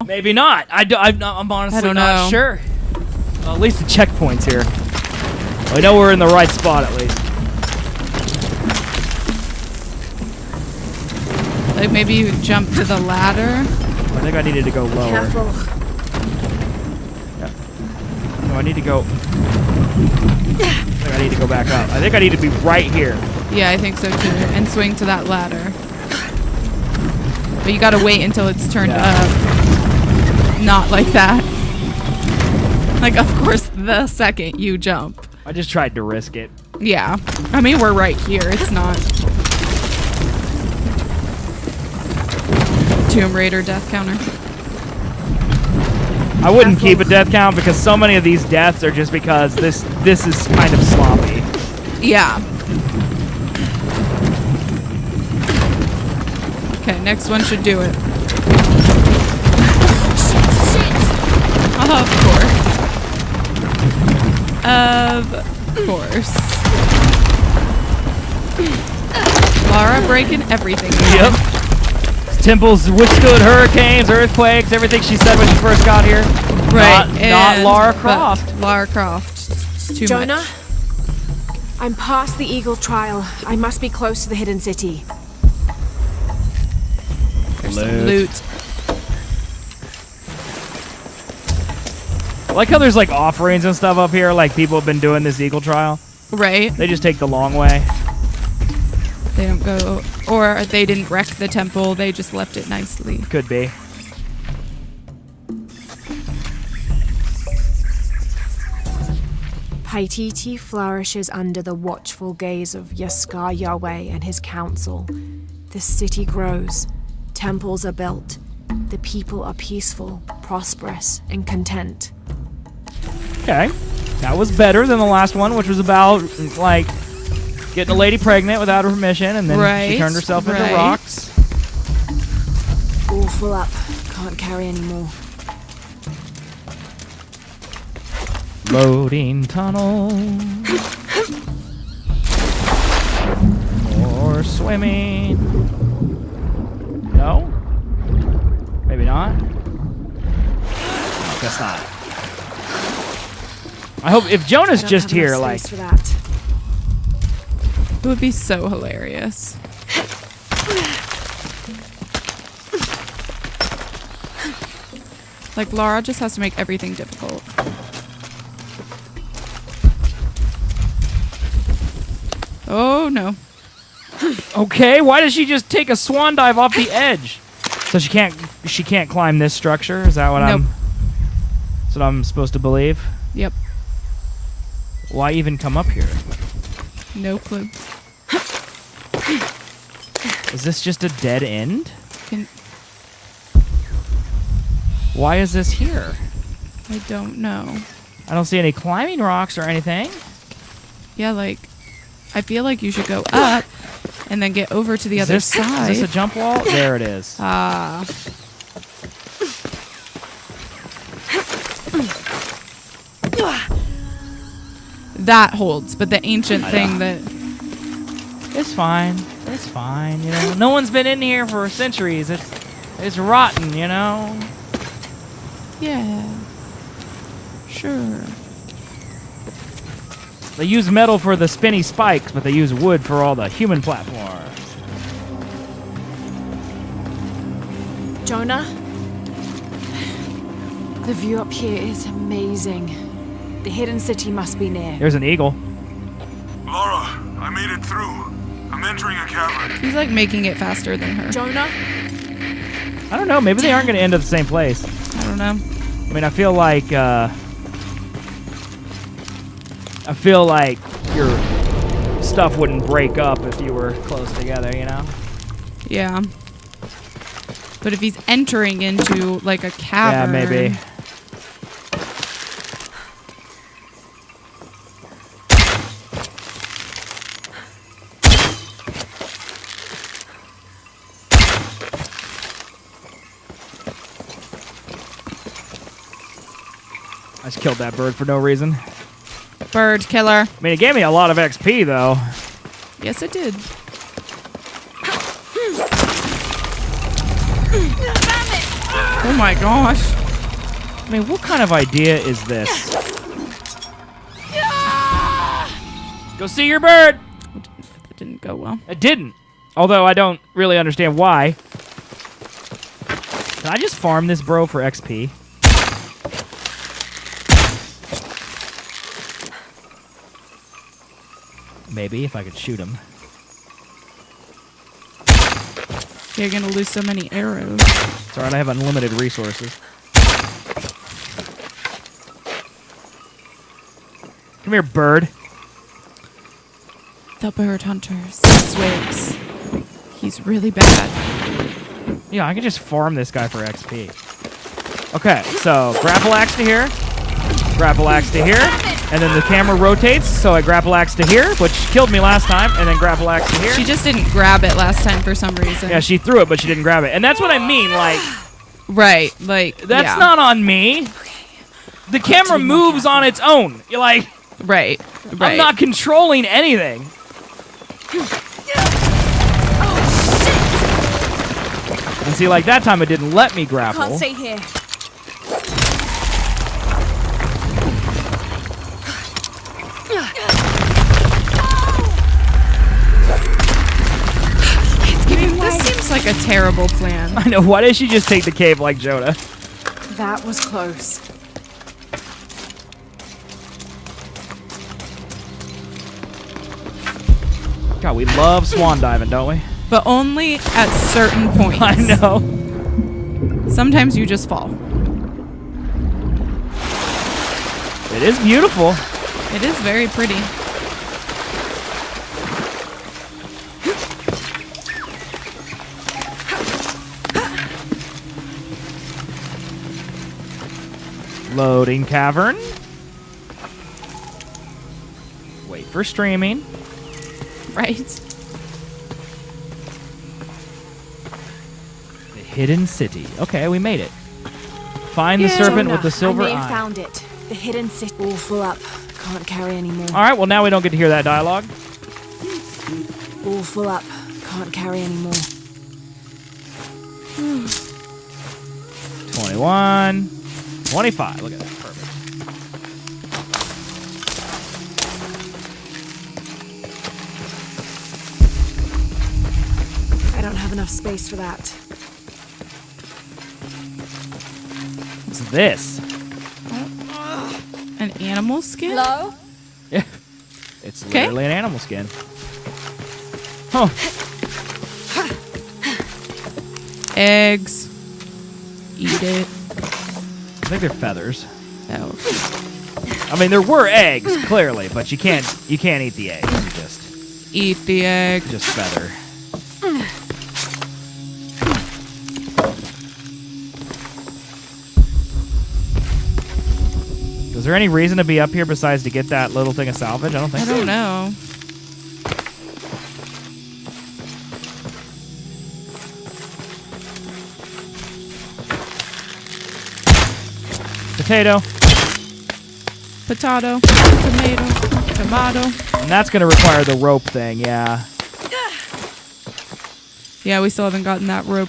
Maybe not. I'm honestly not sure. Well, at least the checkpoint's here. I know we're in the right spot at least. Like maybe you jump to the ladder. I think I needed to go lower. Careful. Yeah. No, I need to go. I think I need to go back up. I think I need to be right here. Yeah, I think so too. And swing to that ladder. But you gotta wait until it's turned up. Not like that. Like, of course, the second you jump. I just tried to risk it. Yeah. I mean, we're right here. It's not Tomb Raider death counter. I wouldn't keep a death count because so many of these deaths are just because this is kind of sloppy. Yeah. Okay, next one should do it. Of course. Lara breaking everything. Yep. Temples withstood hurricanes, earthquakes, everything she said when she first got here. Right. Not Lara Croft. Lara Croft. It's too Jonah, much. I'm past the Eagle Trial. I must be close to the hidden city. There's some loot. I like how there's like offerings and stuff up here, like people have been doing this Eagle Trial. Right. They just take the long way. They don't go, or they didn't wreck the temple, they just left it nicely. Could be. Paititi flourishes under the watchful gaze of Yaskar Yahweh and his council. The city grows, temples are built, the people are peaceful, prosperous, and content. Okay. That was better than the last one, which was about, like, getting a lady pregnant without her permission, and then she turned herself into rocks. All full up. Can't carry anymore. Loading tunnel. Or swimming. No? Maybe not. Guess not. I hope if Jonah's just here, like. For that. It would be so hilarious. Like, Lara just has to make everything difficult. Oh, no. Okay, why does she just take a swan dive off the edge? So she can't climb this structure? Is that what that's what I'm supposed to believe? Yep. Why even come up here? No clue. Is this just a dead end? Why is this here? I don't know. I don't see any climbing rocks or anything. Yeah, like, I feel like you should go up and then get over to the other side. Is this a jump wall? There it is. Ah. That holds, but the ancient thing that... It's fine. It's fine, you know. No one's been in here for centuries. It's rotten, you know. Yeah. Sure. They use metal for the spinny spikes, but they use wood for all the human platforms. Jonah? The view up here is amazing. The hidden city must be near. There's an eagle. Lara, I made it through. I'm entering a cavern. He's like making it faster than her. Jonah? I don't know. Maybe they aren't going to end at the same place. I don't know. I mean, I feel like your stuff wouldn't break up if you were close together, you know? Yeah. But if he's entering into like a cavern... Yeah, maybe. I just killed that bird for no reason. Bird killer. I mean, it gave me a lot of XP, though. Yes, it did. Oh my gosh. I mean, what kind of idea is this? Go see your bird! That didn't go well. It didn't. Although I don't really understand why. Can I just farm this bro for XP? Maybe, if I could shoot him. You're gonna lose so many arrows. It's alright, I have unlimited resources. Come here, bird. The bird hunter, zswiggs. He's really bad. Yeah, I can just farm this guy for XP. Okay, so grapple axe to here. Grapple axe to here. And then the camera rotates, so I grapple axe to here, which killed me last time, and then grapple axe to here. She just didn't grab it last time for some reason. Yeah, she threw it, but she didn't grab it. And that's what I mean, like... Right, like, That's not on me. The camera moves on its own. You're like... Right. I'm not controlling anything. And see, like that time it didn't let me grapple. Can't stay here. This seems like a terrible plan. I know. Why did she just take the cave like Jonah? That was close. God, we love swan diving, don't we? But only at certain points. I know. Sometimes you just fall. It is beautiful. It is very pretty. Loading cavern. Wait for streaming. Right. The hidden city. Okay, we made it. Find the serpent with the silver I may eye. have found it. The hidden city. All full up. Can't carry anymore. All right, well now we don't get to hear that dialogue. All full up. Can't carry anymore. 21, 25. Look at that. Perfect. I don't have enough space for that. What's this? An animal skin? Hello? Yeah. It's literally an animal skin. Huh. Eggs. Eat it. I think they're feathers. Oh. I mean, there were eggs, clearly, but you can't eat the eggs. You just Eat the egg. feather. Is there any reason to be up here besides to get that little thing of salvage? I don't think I so. don't know. Potato. Potato. Tomato. And that's going to require the rope thing, yeah. Yeah, we still haven't gotten that rope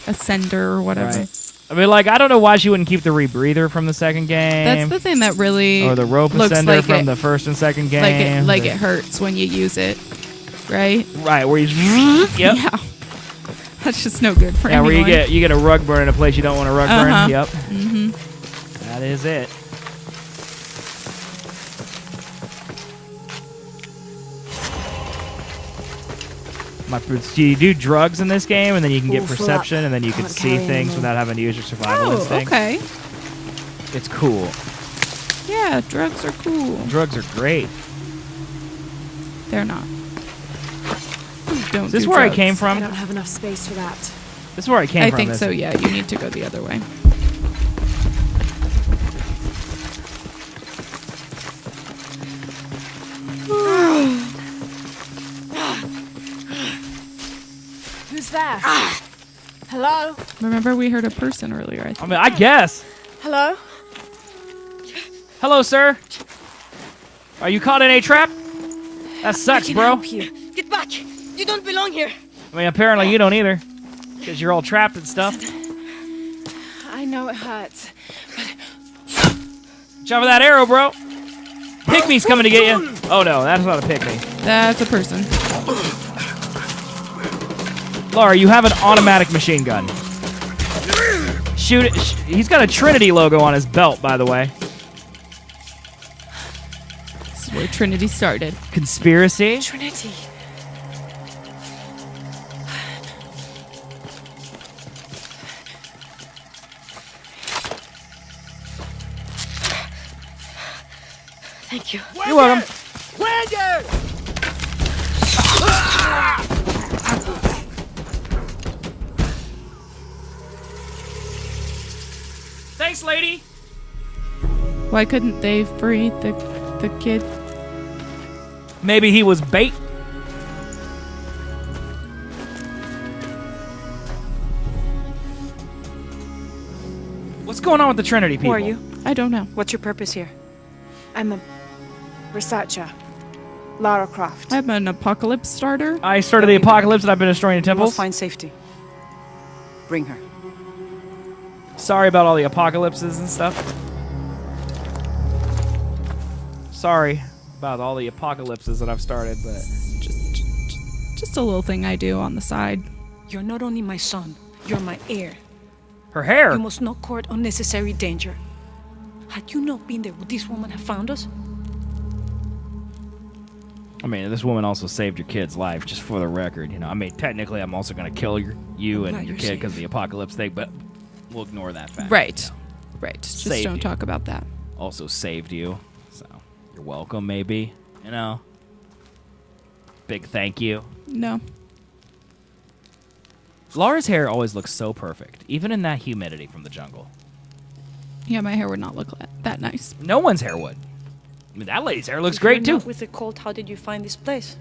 ascender or whatever. Right. I mean, like, I don't know why she wouldn't keep the rebreather from the second game. That's the thing that really or the rope looks ascender like from the first and second game. Like it hurts when you use it, right? Right, where you... Yep. Yeah. That's just no good for Yeah, anyone. where you get a rug burn in a place you don't want a rug burn. Yep. Mm-hmm. That is it. Do you do drugs in this game, and then you can get All full perception, up. and then you can Can't see carry things anymore. without having to use your survival Oh, instinct? okay. It's cool. Yeah, drugs are cool. Drugs are great. They're not. Don't Is this do where I drugs. came I from? don't have enough space for that. This is where I came I from. think this- so, yeah. You need to go the other way. Who's there? Hello? Remember we heard a person earlier, I think. I mean, I guess. Hello? Hello, sir. Are you caught in a trap? That sucks, I can bro. help you. Get back! You don't belong here! I mean, apparently you don't either. Because you're all trapped and stuff. know it hurts. Jump for that arrow, bro. Pygmy's coming to get you. Oh no, that's not a pygmy. That's a person. Lara, you have an automatic machine gun. Shoot it. He's got a Trinity logo on his belt, by the way. This is where Trinity started. Conspiracy? Trinity. Thank you. You're welcome. Thanks, lady. Why couldn't they free the kid? Maybe he was bait. What's going on with the Trinity people? Who are you? I don't know. What's your purpose here? I'm a researcher. Lara Croft. I'm an apocalypse starter. I started the apocalypse and I've been destroying You will temples. find safety. Bring her. Sorry about all the apocalypses and stuff. Sorry about all the apocalypses that I've started, but Just a little thing I do on the side. You're not only my son, you're my heir. her hair. You must not court unnecessary danger. Had you not been there, would this woman have found us? I mean, this woman also saved your kid's life, just for the record. You know, I mean, technically, I'm also going to kill you and glad your you're kid safe. because of the apocalypse thing, but we'll ignore that fact. Right. Right. Just Saved don't you. talk about that. Also saved you, so you're welcome, maybe. You know? Big thank you. No. Lara's hair always looks so perfect, even in that humidity from the jungle. Yeah, my hair would not look that nice. No one's hair would. I mean, that lady's hair looks If you're great, too. not with the cult, how did you find this place?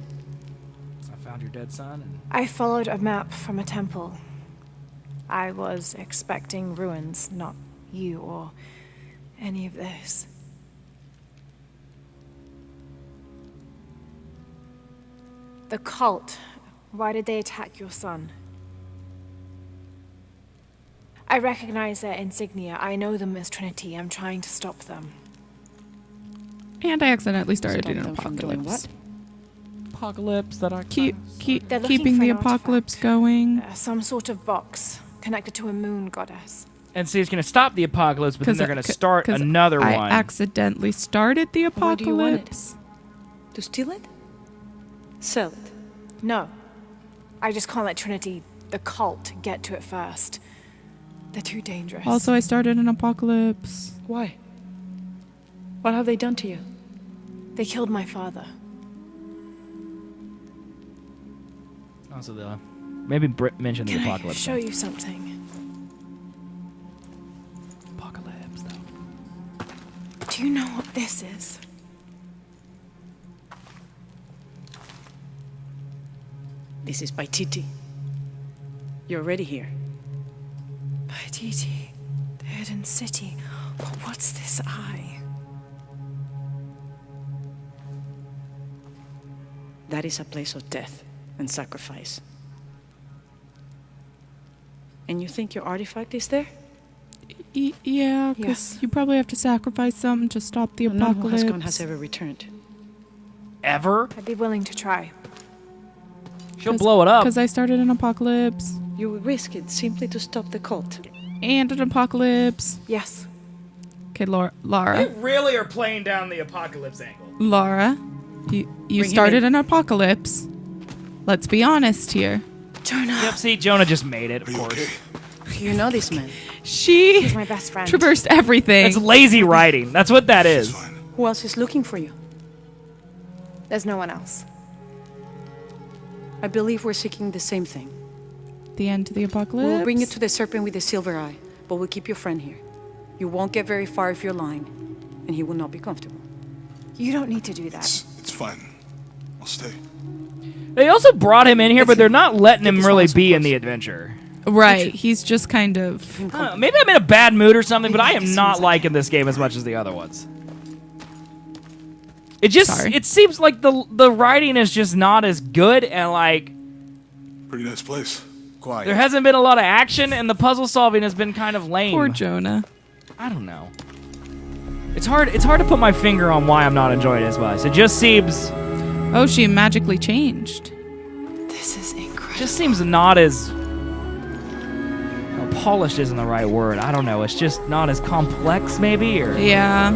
I found your dead son. And I followed a map from a temple. I was expecting ruins, not you or any of this. The cult. Why did they attack your son? I recognize their insignia. I know them as Trinity. I'm trying to stop them. And I accidentally started Stop an them from doing apocalypse. apocalypse that I They're looking Keeping for the an apocalypse artifact. going. Some sort of box connected to a moon goddess. And see, it's going to stop the apocalypse, but then they're going to start 'cause another I one. accidentally started the Why do you want it? apocalypse. To steal it? Sell it. No. I just can't let Trinity, the cult, get to it first. They're too dangerous. Also, I started an apocalypse. Why? What have they done to you? They killed my father. Also, maybe mention the Can I apocalypse. show thing. you something? Apocalypse, though. Do you know what this is? This is Paititi. You're already here. Paititi, the hidden city. What's this eye? That is a place of death and sacrifice. And you think your artifact is there? Yeah, because Yes. you probably have to sacrifice something to stop the No one who apocalypse. has gone has ever returned. Ever? I'd be willing to try. She'll blow it up. Because I started an apocalypse. You would risk it simply to stop the cult. And an apocalypse. Yes. Okay, Lara. really are playing down the apocalypse angle. Lara, you Bring him started in. an apocalypse. Let's be honest here. Jonah. Yep, see, Jonah just made it, of Are you course. okay? You know this man. She He's my best friend. traversed everything. It's lazy writing. That's what that It's is. fine. Who else is looking for you? There's no one else. I believe we're seeking the same thing. The end to the apocalypse. We'll bring you to the serpent with the silver eye, but we'll keep your friend here. You won't get very far if you're lying, and he will not be comfortable. You don't need to do that. It's fine. I'll stay. They also brought him in here, but they're not letting him this really one, be of in the course. adventure. Right, he's just kind of... I don't know, maybe I'm in a bad mood or something, but I am not liking this game as much as the other ones. It just, Sorry. it seems like the writing is just not as good, and like, Pretty nice place. quiet. There hasn't been a lot of action, and the puzzle solving has been kind of lame. Poor Jonah. I don't know. It's hard to put my finger on why I'm not enjoying it as much. It just seems... Oh, she magically changed. This is incredible. just seems not as... polished isn't the right word. I don't know. It's just not as complex, maybe? Or Yeah.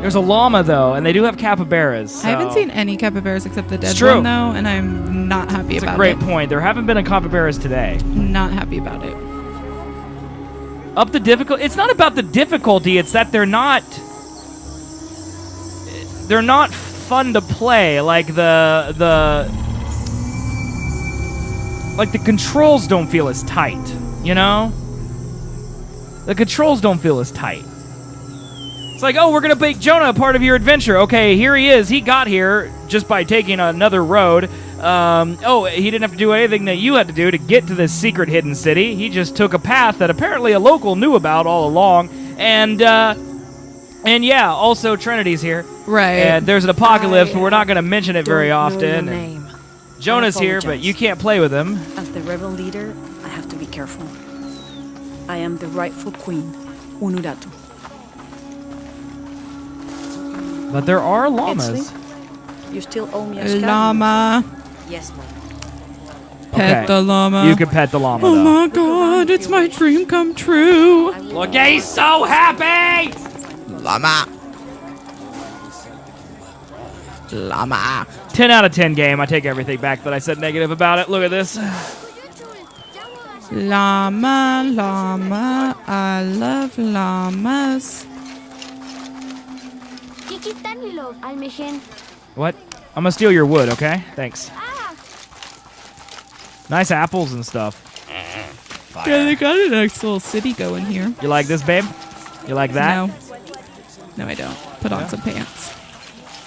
There's a llama, though, and they do have capybaras. So. I haven't seen any capybaras except the dead true. one, though, and I'm not happy That's about a great it. point. There haven't been a capybaras today. Not happy about it. Up the difficult. It's not about the difficulty. It's that they're not fun to play. Like the controls don't feel as tight. You know, the controls don't feel as tight. It's like, oh, we're gonna make Jonah a part of your adventure. Okay, here he is. He got here just by taking another road. He didn't have to do anything that you had to do to get to this secret hidden city. He just took a path that apparently a local knew about all along. And yeah, also Trinity's here. Right. And there's an apocalypse, but we're not gonna mention it very Don't know often. your And name. Jonah's I here, but apologize. you can't play with him. As the rebel leader, I have to be careful. I am the rightful queen, Unuratu. But there are llamas. Edsley, you still owe me a scout. Llama. Yes, ma'am. Pet Okay. the llama. You can pet the llama, Oh though. my god, it's my dream come true. Look, he's so happy! Llama. Llama. 10 out of 10 game. I take everything back that I said negative about it. Look at this. Llama, llama, I love llamas. What? I'm gonna steal your wood, okay? Thanks. Nice apples and stuff. Yeah, they got a nice little city going here. You like this, babe? You like that? No. No, I don't. Put on some pants.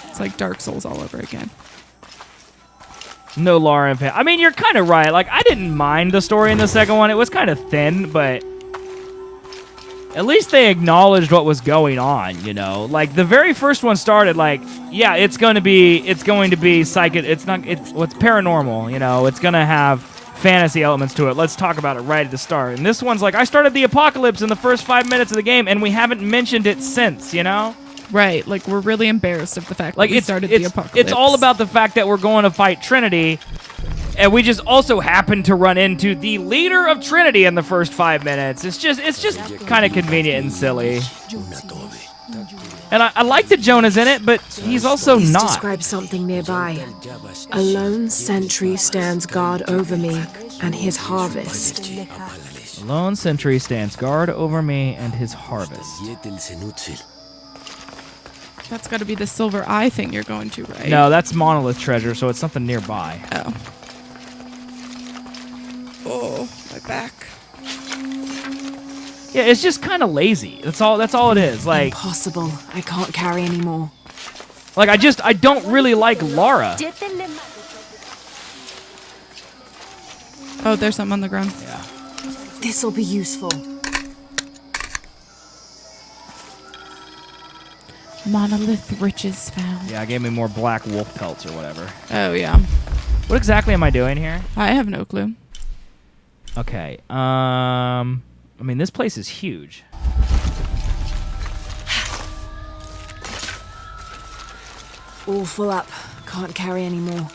It's like Dark Souls all over again. No Lara and I mean, you're kind of right. Like, I didn't mind the story in the second one. It was kind of thin, but at least they acknowledged what was going on, you know? Like, the very first one started like, yeah, it's going to be psychic. It's paranormal, you know? It's going to have fantasy elements to it. Let's talk about it right at the start. And this one's like, I started the apocalypse in the first 5 minutes of the game, and we haven't mentioned it since, you know? Right, like we're really embarrassed of the fact Like that we started the apocalypse. It's all about the fact that we're going to fight Trinity, and we just also happen to run into the leader of Trinity in the first 5 minutes. It's just kind of convenient and silly. And I like that Jonah's in it, but he's also Please not. describe something nearby. A lone sentry stands guard over me and his harvest. Lone sentry stands guard over me and his harvest. That's got to be the silver eye thing you're going to, right? No, that's monolith treasure, so it's something nearby. Oh. Oh, my back. Yeah, it's just kind of lazy. That's all it is. Like, Impossible. I can't carry anymore. I don't really like Lara. Oh, there's something on the ground. Yeah. This'll be useful. Monolith riches found. Yeah, gave me more black wolf pelts or whatever. Oh, yeah. What exactly am I doing here? I have no clue. Okay. I mean, this place is huge. All full up. Can't carry anymore.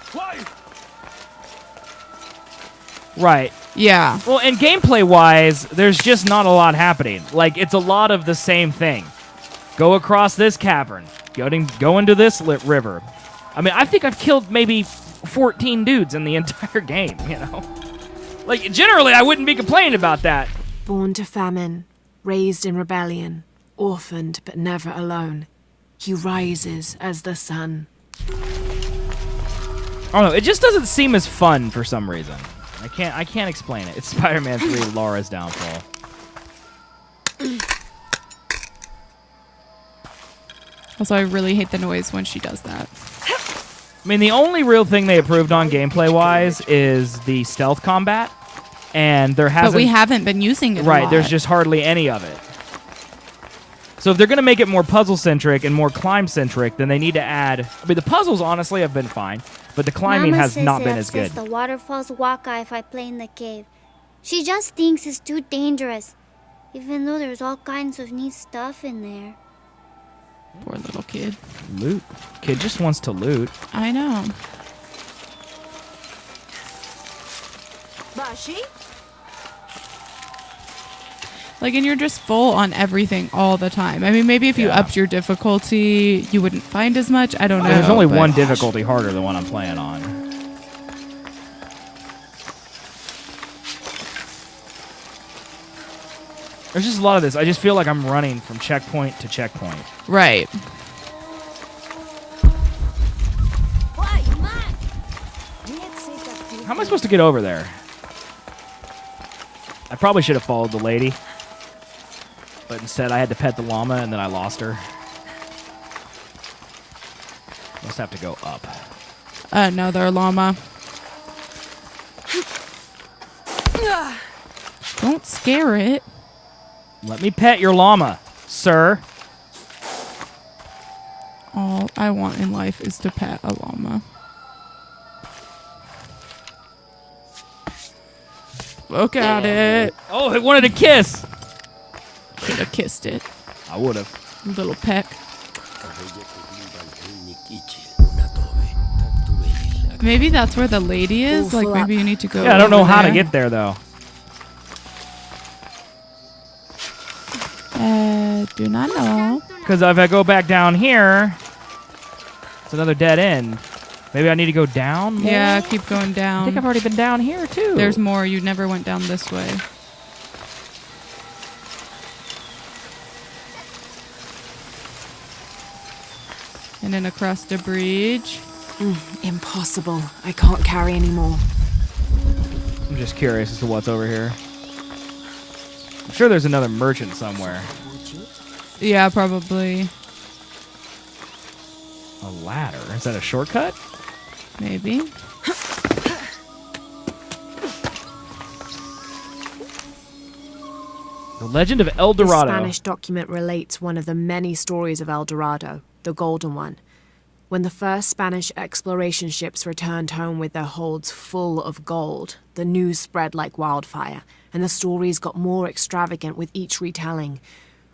Quiet! Right. Yeah. Well, and gameplay-wise, there's just not a lot happening. Like, it's a lot of the same thing. Go across this cavern. Go into this river. I mean, I think I've killed maybe 14 dudes in the entire game, you know? Like, generally, I wouldn't be complaining about that. Born to famine, raised in rebellion, orphaned but never alone. He rises as the sun. I don't know. It just doesn't seem as fun for some reason. I can't explain it. It's Spider-Man 3, Lara's downfall. Also, I really hate the noise when she does that. I mean, the only real thing they improved on gameplay-wise is the stealth combat, and there hasn't... But we haven't been using it a Right, lot. there's just hardly any of it. So if they're going to make it more puzzle-centric and more climb-centric, then they need to add... I mean, the puzzles, honestly, have been fine, but the climbing Mama has says not it been as good. upsets the waterfall's waka if I play in the cave. She just thinks it's too dangerous, even though there's all kinds of neat stuff in there. Poor little kid. Loot. Kid just wants to loot. I know. Like, and you're just full on everything all the time. I mean, maybe if you upped your difficulty, you wouldn't find as much. I don't know. There's only but- one difficulty harder than what I'm playing on. There's just a lot of this. I just feel like I'm running from checkpoint to checkpoint. Right. How am I supposed to get over there? I probably should have followed the lady. But instead I had to pet the llama and then I lost her. Must have to go up. Another llama. Don't scare it. Let me pet your llama, sir. All I want in life is to pet a llama. Look at it. Oh, it wanted a kiss. Could have kissed it. I would have. Little peck. Maybe that's where the lady is. Like, maybe you need to go. Yeah, I don't know over how to there. get there, though. Do not know. Because if I go back down here, it's another dead end. Maybe I need to go down more? Yeah, keep going I down. think I've already been down here, too. There's more. You never went down this way. And then across the bridge. Impossible. I can't carry anymore. I'm just curious as to what's over here. I'm sure there's another merchant somewhere. Yeah, probably. A ladder. Is that a shortcut? Maybe. The Legend of El Dorado. This Spanish document relates one of the many stories of El Dorado, the golden one. When the first Spanish exploration ships returned home with their holds full of gold, the news spread like wildfire, and the stories got more extravagant with each retelling.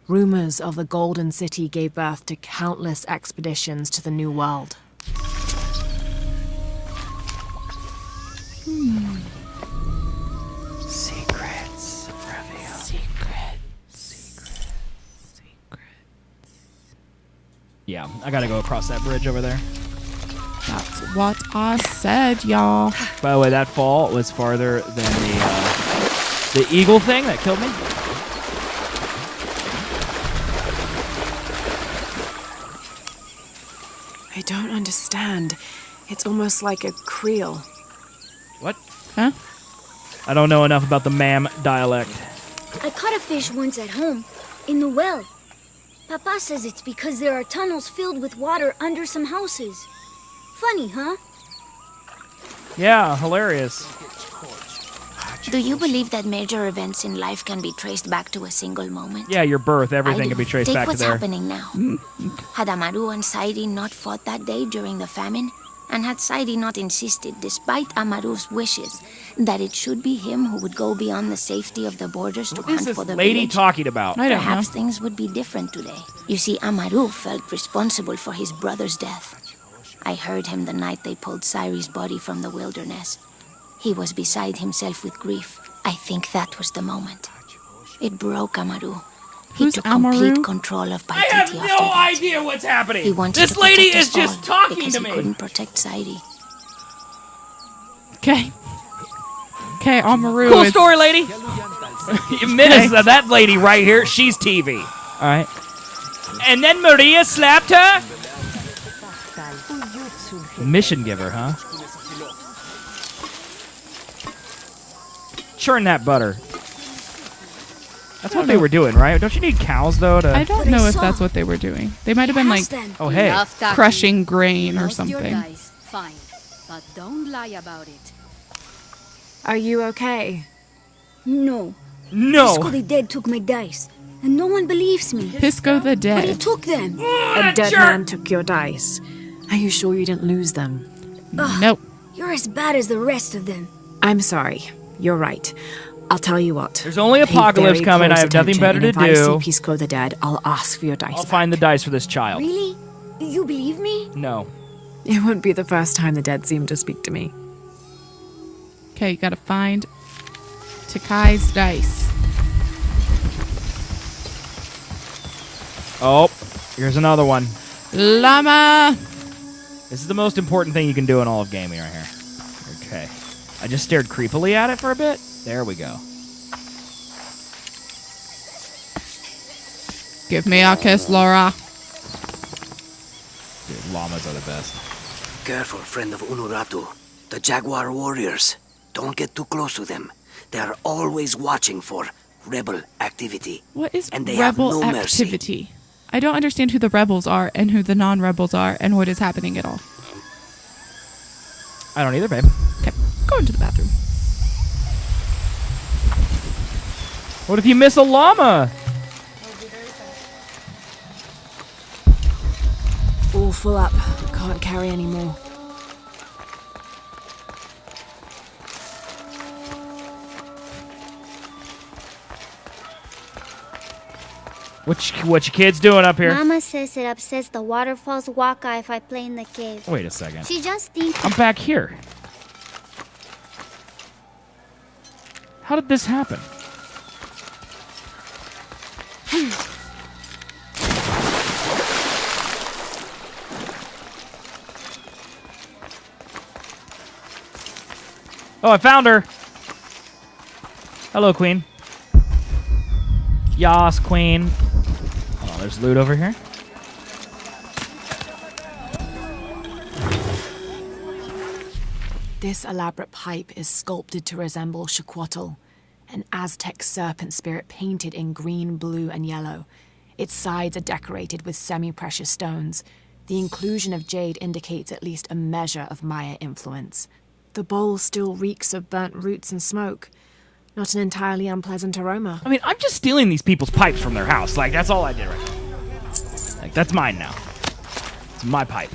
Rumors of the Golden City gave birth to countless expeditions to the New World. Secrets revealed. Secrets. Yeah, I gotta go across that bridge over there. That's what I said, y'all. By the way, that fall was farther than the eagle thing that killed me. I don't understand. It's almost like a Creole. What? Huh? I don't know enough about the Mam dialect. I caught a fish once at home, in the well. Papa says it's because there are tunnels filled with water under some houses. Funny, huh? Yeah, hilarious. Do you believe that major events in life can be traced back to a single moment? Yeah, your birth, everything I can do. be traced Take back to what's there. happening now. Had Amaru and Saidi not fought that day during the famine, and had Saidi not insisted, despite Amaru's wishes, that it should be him who would go beyond the safety of the borders to What is hunt this for the lady village, talking about? I don't know. perhaps things would be different today. You see, Amaru felt responsible for his brother's death. I heard him the night they pulled Sairi's body from the wilderness. He was beside himself with grief. I think that was the moment. It broke Amaru. He Who's took Amaru? complete control of Paititi I have after no that. idea what's happening. He wanted This to lady protect is us just all talking because to he me. couldn't protect Saidi. Okay. Okay, Amaru. Cool is- story, lady. You missed that lady right here. She's TV. All right. And then Maria slapped her. Mission giver, huh? Churn that butter. That's what they were doing, right? Don't you need cows though to? I don't know if that's what they were doing. They might have been like Oh hey. crushing grain or Lost your something. dice, fine, but don't lie about it. Are you okay? No. No. Pisco the Dead took my dice, and no one believes me. Pisco the But he Dead. took them. A dead man took your dice. Are you sure you didn't lose them? Nope. You're as bad as the rest of them. I'm sorry. You're right. I'll tell you what. There's only Pay apocalypse very coming. I close have nothing attention, better to and if I see do. Pisco the Dead, I'll ask for your dice. I'll find the dice for this child. Really? You believe me? No. It wouldn't be the first time the dead seemed to speak to me. Okay, you gotta find Takai's dice. Oh, here's another one. Llama! This is the most important thing you can do in all of gaming right here. Okay. I just stared creepily at it for a bit. There we go. Give me a kiss, Laura. Dude, llamas are the best. Careful, friend of Unuratu. The Jaguar warriors. Don't get too close to them. They are always watching for rebel activity. What is And they have rebel no mercy. activity? I don't understand who the rebels are and who the non-rebels are and what is happening at all. I don't either, babe. Okay, go into the bathroom. What if you miss a llama? All full up. Can't carry any more. What you kids doing up here? Mama says it upsets the waterfall's waka if I play in the cave. Wait a second. She just thinks... I'm back here. How did this happen? Oh, I found her. Hello, Queen. Yas, Queen. Oh, there's loot over here. This elaborate pipe is sculpted to resemble Shaquatl, an Aztec serpent spirit painted in green, blue, and yellow. Its sides are decorated with semi-precious stones. The inclusion of jade indicates at least a measure of Maya influence. The bowl still reeks of burnt roots and smoke. Not an entirely unpleasant aroma. I mean, I'm just stealing these people's pipes from their house. Like, that's all I did right now. Like, that's mine now. It's my pipe.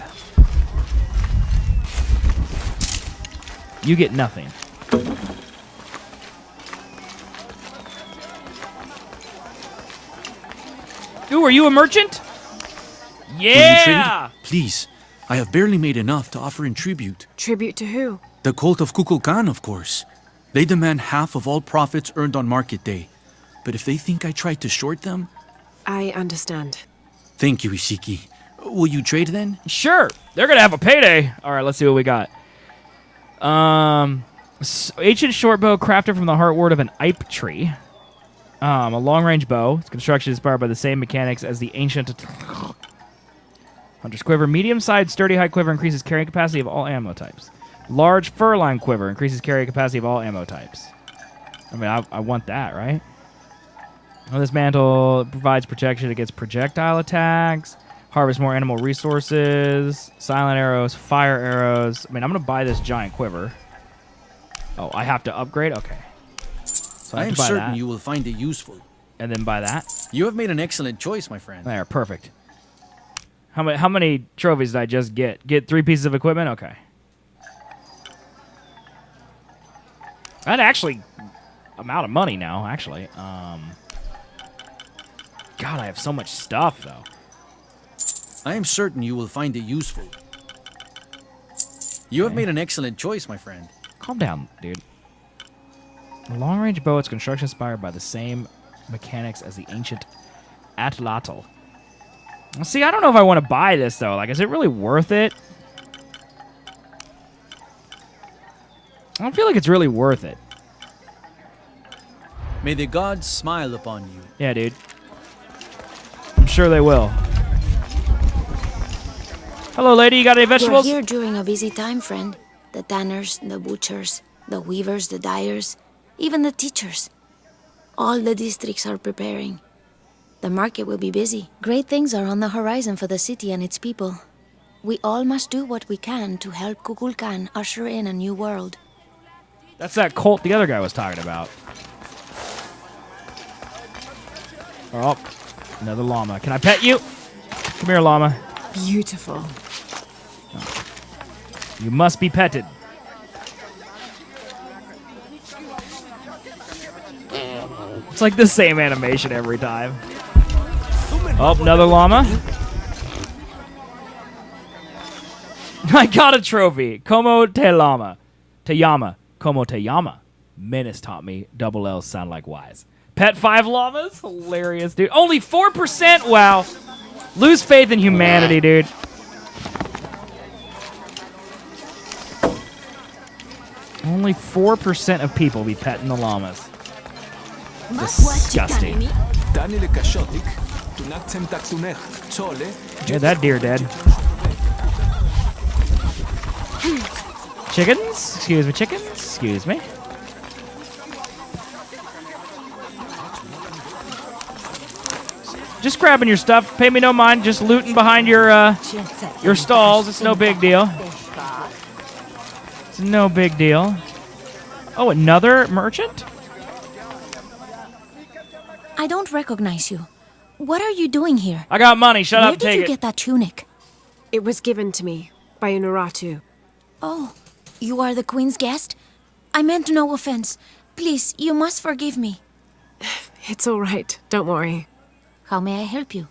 You get nothing. Ooh, are you a merchant? Will you Yeah! trade? Please. I have barely made enough to offer in tribute. Tribute to who? The cult of Kukulkan, of course. They demand half of all profits earned on market day. But if they think I tried to short them... I understand. Thank you, Ishiki. Will you trade then? Sure. They're going to have a payday. All right, let's see what we got. Ancient short bow crafted from the heartwood of an ipe tree. A long-range bow. Its construction is inspired by the same mechanics as the ancient Hunter's quiver. Medium-sized, sturdy high quiver increases carrying capacity of all ammo types. Large fur-line quiver increases carrying capacity of all ammo types. I mean, I want that, right? Well, this mantle provides protection against projectile attacks. Harvest more animal resources. Silent arrows, fire arrows. I mean, I'm going to buy this giant quiver. Oh, I have to upgrade? Okay. So I have am to buy certain that. you will find it useful. And then buy that. You have made an excellent choice, my friend. There, perfect. How many trophies did I just get? Get 3 pieces of equipment? Okay. That actually... I'm out of money now, actually. God, I have so much stuff, though. I am certain you will find it useful. You have made an excellent choice, my friend. Calm down, dude. A long-range bow, its construction inspired by the same mechanics as the ancient Atlatl. See, I don't know if I want to buy this, though. Like, is it really worth it? I don't feel like it's really worth it. May the gods smile upon you. Yeah, dude. I'm sure they will. Hello, lady. You got any vegetables? You're here during a busy time, friend. The tanners, the butchers, the weavers, the dyers, even the teachers. All the districts are preparing. The market will be busy. Great things are on the horizon for the city and its people. We all must do what we can to help Kukulkan usher in a new world. That's that cult the other guy was talking about. Oh, another llama. Can I pet you? Come here, llama. Beautiful. You must be petted. It's like the same animation every time. Oh, another llama. I got a trophy. Como te llama. Te llama. Como te llama. Menace taught me double L's sound like Y's. Pet 5 llamas? Hilarious, dude. Only 4%? Wow. Lose faith in humanity, dude. Only 4% of people be petting the llamas. Disgusting. Yeah, that deer dead. Chickens? Excuse me, chickens? Excuse me. Just grabbing your stuff. Pay me no mind. Just looting behind your stalls. It's no big deal. It's no big deal. Oh, another merchant? I don't recognize you. What are you doing here? I got money. Shut up, take it. Where did you get that tunic? It was given to me by Unuratu. Oh, you are the queen's guest? I meant no offense. Please, you must forgive me. It's all right. Don't worry. How may I help you?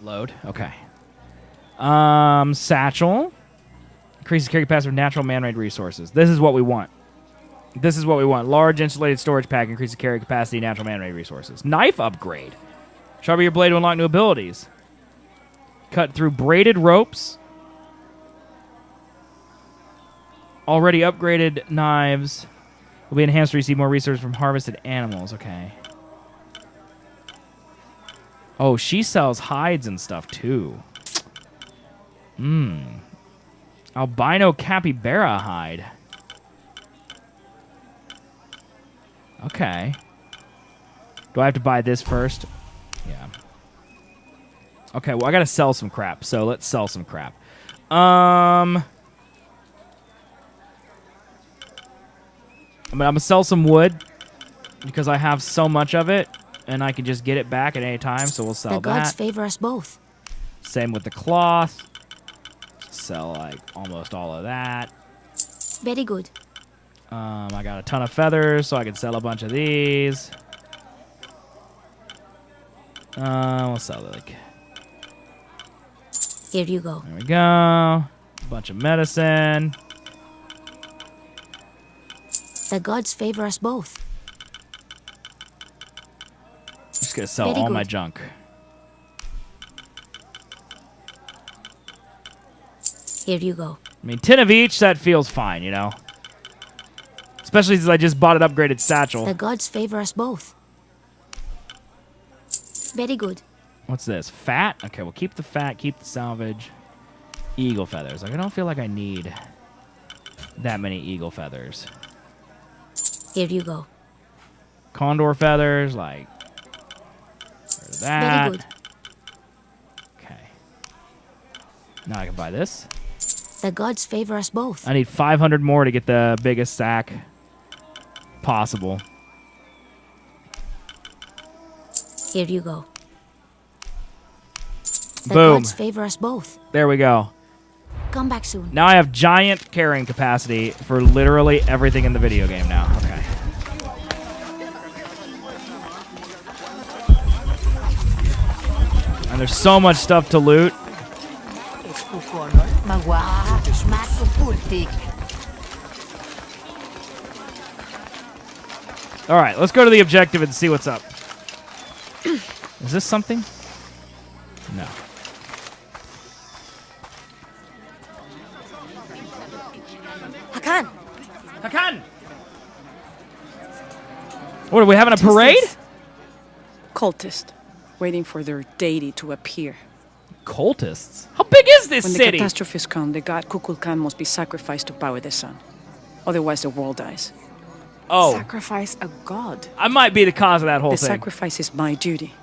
Load. Okay. Satchel. Increases carry capacity of natural man-made resources. This is what we want. This is what we want. Large insulated storage pack increases carry capacity of natural man-made resources. Knife upgrade. Sharpen your blade to unlock new abilities. Cut through braided ropes. Already upgraded knives will be enhanced to receive more resources from harvested animals. Okay. Oh, she sells hides and stuff, too. Albino capybara hide. Okay. Do I have to buy this first? Yeah. Okay, well, I gotta sell some crap, so let's sell some crap. I'm gonna sell some wood because I have so much of it, and I can just get it back at any time, so we'll sell that. The gods favor us both. Same with the cloth. Sell, like, almost all of that. Very good. I got a ton of feathers, so I can sell a bunch of these. We'll sell, like... Here you go. There we go. A bunch of medicine. The gods favor us both. Just gonna sell all my junk. Here you go. I mean, 10 of each, that feels fine, you know? Especially since I just bought an upgraded satchel. The gods favor us both. Very good. What's this? Fat? Okay, we'll keep the fat, keep the salvage. Eagle feathers. Like, I don't feel like I need that many eagle feathers. Here you go. Condor feathers, like... that. Very good. Okay. Now I can buy this. The gods favor us both. I need 500 more to get the biggest sack possible. Here you go. The Boom. gods favor us both. There we go. Come back soon. Now I have giant carrying capacity for literally everything in the video game now. Okay. And there's so much stuff to loot. All right, let's go to the objective and see what's up. Is this something? No. Hakan! Hakan! What, are we having a parade? Cultist, waiting for their deity to appear. Cultists? How big is this When city? the catastrophes come, the god Kukulkan must be sacrificed to power the sun. Otherwise, the world dies. Oh. Sacrifice a god? I might be the cause of that whole The thing. sacrifice is my duty.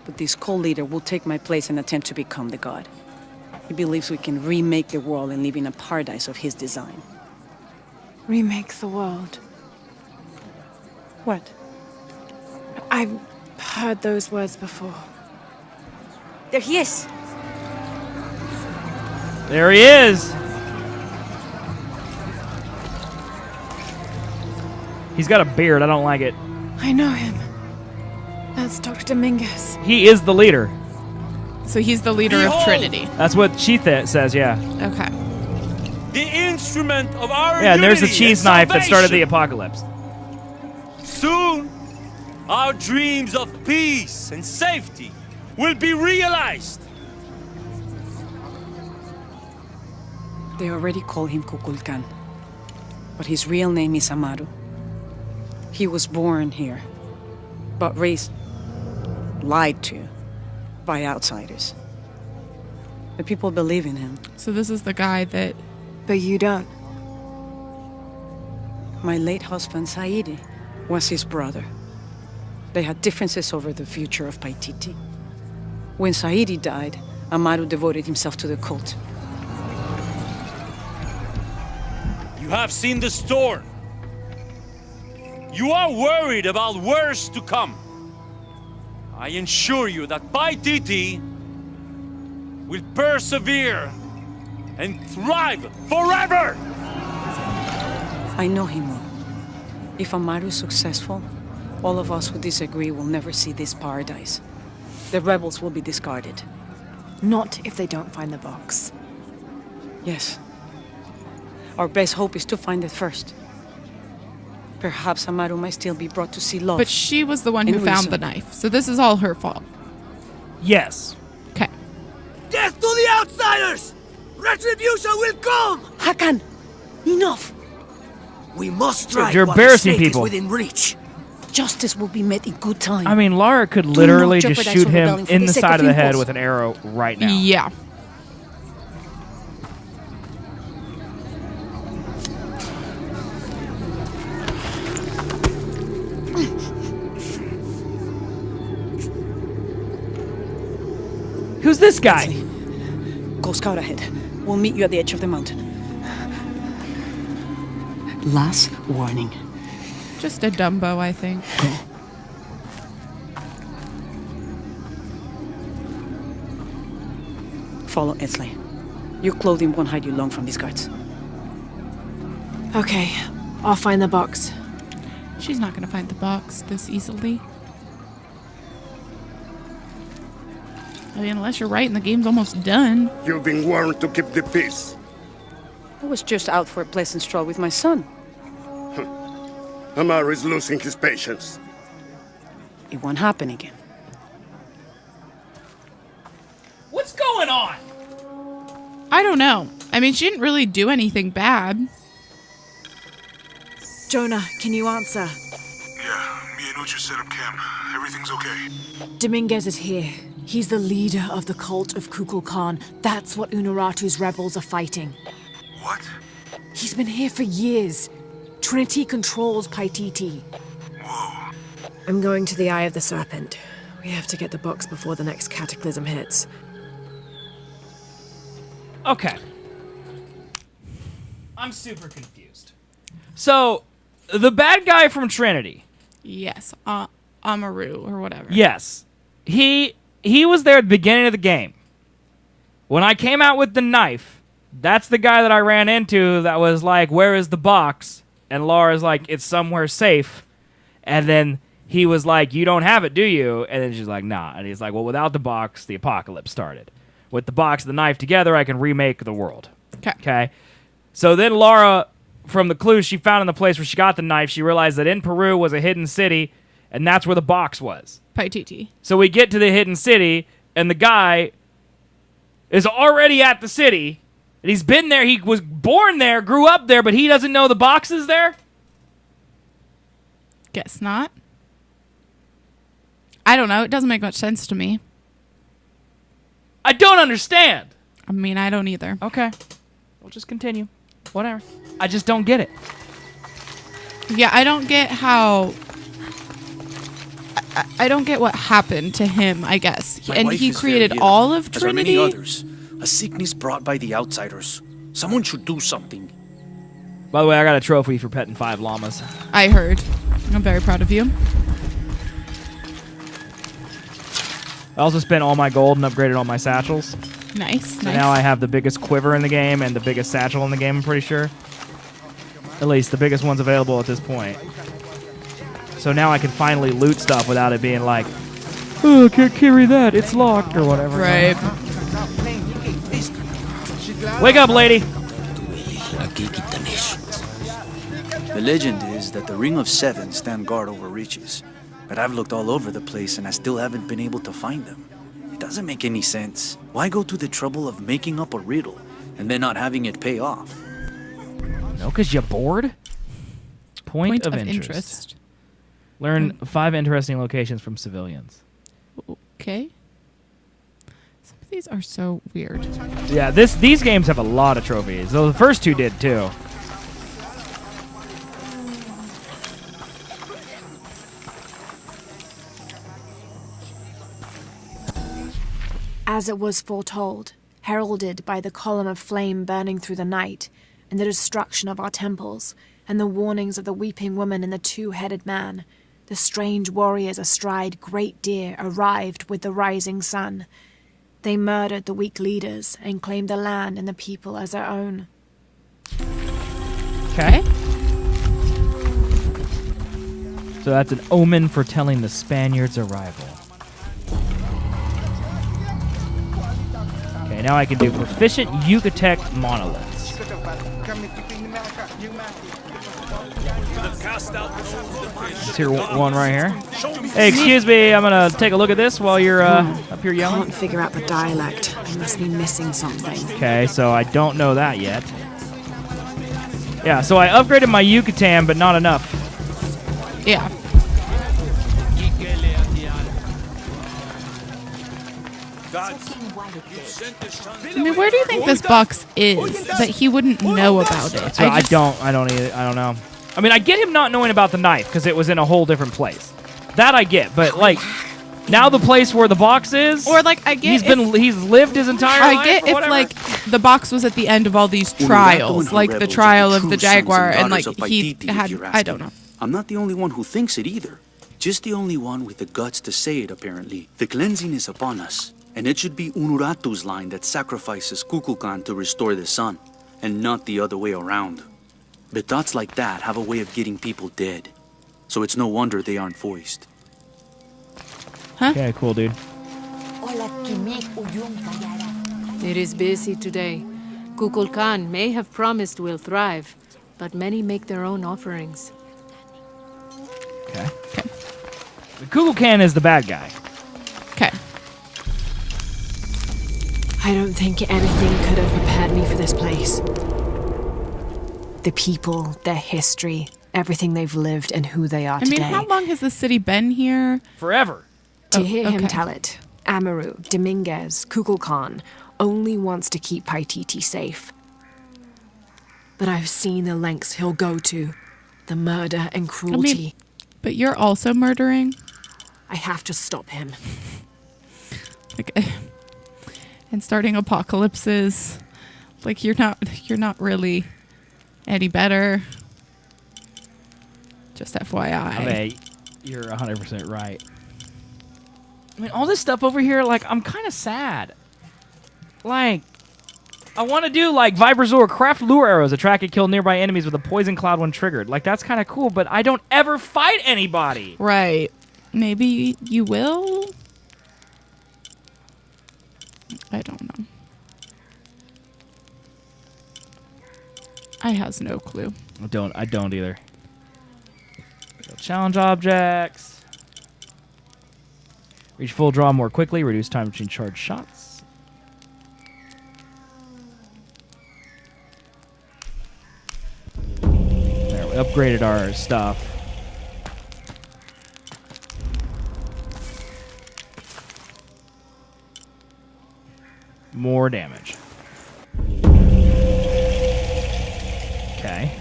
But this cult leader will take my place and attempt to become the god. He believes we can remake the world and live in a paradise of his design. Remake the world. What? I've heard those words before. There he is! There he is. He's got a beard. I don't like it. I know him. That's Dr. Dominguez. He is the leader. So he's the leader of Trinity. That's what she says, yeah. Okay. The instrument of our Yeah, and there's the unity cheese and knife that started the salvation. apocalypse. Soon, our dreams of peace and safety will be realized. They already call him Kukulkan, but his real name is Amaru. He was born here, but raised, lied to by outsiders. The people believe in him. So this is the guy that... But you don't. My late husband, Saidi, was his brother. They had differences over the future of Paititi. When Saidi died, Amaru devoted himself to the cult. You have seen the storm. You are worried about worse to come. I assure you that Paititi will persevere and thrive forever! I know him well. If Amaru is successful, all of us who disagree will never see this paradise. The rebels will be discarded. Not if they don't find the box. Yes. Our best hope is to find it first. Perhaps Amaru might still be brought to see love. But she was the one who and found reason. the knife. So this is all her fault. Yes. Okay. Death to the outsiders! Retribution will come! Hakan! Enough! We must strike You're while the embarrassing snake is people. within reach. Justice will be met in good time. I mean, Lara could not literally just jeopardize shoot her him rebellion for in the the sake side of of the head impulse. with an arrow right now. Yeah. Who's this guy? Go scout ahead. We'll meet you at the edge of the mountain. Last warning. Just a Dumbo, I think. Follow Esley. Your clothing won't hide you long from these guards. Okay, I'll find the box. She's not going to find the box this easily. I mean, unless you're right and the game's almost done. You've been warned to keep the peace. I was just out for a pleasant stroll with my son. Amaru is losing his patience. It won't happen again. What's going on? I don't know. I mean, she didn't really do anything bad. Jonah, can you answer? Yeah, me and Ucha set up camp. Everything's okay. Dominguez is here. He's the leader of the cult of Kukulkan. That's what Unuratu's rebels are fighting. What? He's been here for years. Trinity controls Paititi. Whoa. I'm going to the Eye of the Serpent. We have to get the box before the next cataclysm hits. Okay. I'm super confused. So, the bad guy from Trinity. Yes. Amaru or whatever. Yes. He was there at the beginning of the game. When I came out with the knife, that's the guy that I ran into that was like, where is the box? And Laura's like, it's somewhere safe. And then he was like, you don't have it, do you? And then she's like, nah. And he's like, well, without the box, the apocalypse started. With the box and the knife together, I can remake the world. Okay. So then Lara, from the clues she found in the place where she got the knife, she realized that in Peru was a hidden city, and that's where the box was. Paititi. So we get to the hidden city, and the guy is already at the city, and he's been there. He was born there, grew up there, but he doesn't know the box is there? Guess not. I don't know. It doesn't make much sense to me. I don't understand. I mean, I don't either. Okay. We'll just continue. Whatever. I just don't get it. Yeah, I don't get how... I don't get what happened to him, I guess. My and wife he is created very ill, all of as are many Trinity? others. A sickness brought by the outsiders. Someone should do something. By the way, I got a trophy for petting 5 llamas. I heard. I'm very proud of you. I also spent all my gold and upgraded all my satchels. Nice. So now I have the biggest quiver in the game and the biggest satchel in the game, I'm pretty sure. At least the biggest ones available at this point. So now I can finally loot stuff without it being like, oh, I can't carry that, it's locked, or whatever. Right. Wake up, lady! The legend is that the Ring of Seven stand guard over riches. But I've looked all over the place and I still haven't been able to find them. It doesn't make any sense. Why go to the trouble of making up a riddle and then not having it pay off? No, because you're bored? Point of interest. Learn 5 interesting locations from civilians. Okay. Some of these are so weird. Yeah, these games have a lot of trophies. Though the first 2 did too. As it was foretold, heralded by the column of flame burning through the night, and the destruction of our temples, and the warnings of the weeping woman and the 2-headed man, the strange warriors astride great deer arrived with the rising sun. They murdered the weak leaders and claimed the land and the people as their own. Okay. So that's an omen foretelling the Spaniards' arrival. Okay, now I can do proficient Yucatec monoliths. Let's hear one right here. Hey, excuse me, I'm gonna take a look at this while you're up here yelling. I can't figure out the dialect. I must be missing something. Okay, so I don't know that yet. Yeah, so I upgraded my Yucatan, but not enough. Yeah. I mean, where do you think this box is that he wouldn't know about it? So I don't know. I mean, I get him not knowing about the knife because it was in a whole different place. That I get, but like now the place where the box is, or like I get he's lived his entire life. I get if whatever. like the box was at the end of all these trials, like the trial of the Jaguar, and like he had. I don't know. I'm not the only one who thinks it either. Just the only one with the guts to say it, apparently. The cleansing is upon us, and it should be Unuratu's line that sacrifices Kukulkan to restore the sun, and not the other way around. But thoughts like that have a way of getting people dead, so it's no wonder they aren't voiced. Huh? Okay, cool, dude. It is busy today. Kukulkan may have promised we'll thrive, but many make their own offerings. Okay. The Kukulkan is the bad guy. Okay. I don't think anything could have prepared me for this place. The people, their history, everything they've lived, and who they are today. I mean, how long has the city been here? Forever. To hear him tell it, Amaru, Dominguez, Kukulkan only wants to keep Paititi safe. But I've seen the lengths he'll go to, the murder and cruelty. I mean, but you're also murdering? I have to stop him. Okay. And starting apocalypses. Like you're not really any better. Just FYI. I mean, you're 100% right. I mean, all this stuff over here, like, I'm kind of sad. Like, I want to do, like, Vibrazor, craft lure arrows, attract and kill nearby enemies with a poison cloud when triggered. Like, that's kind of cool, but I don't ever fight anybody. Right. Maybe you will? I don't know. I has no clue. I don't either. Challenge objects. Reach full draw more quickly. Reduce time between charged shots. There, we upgraded our stuff. More damage. Okay.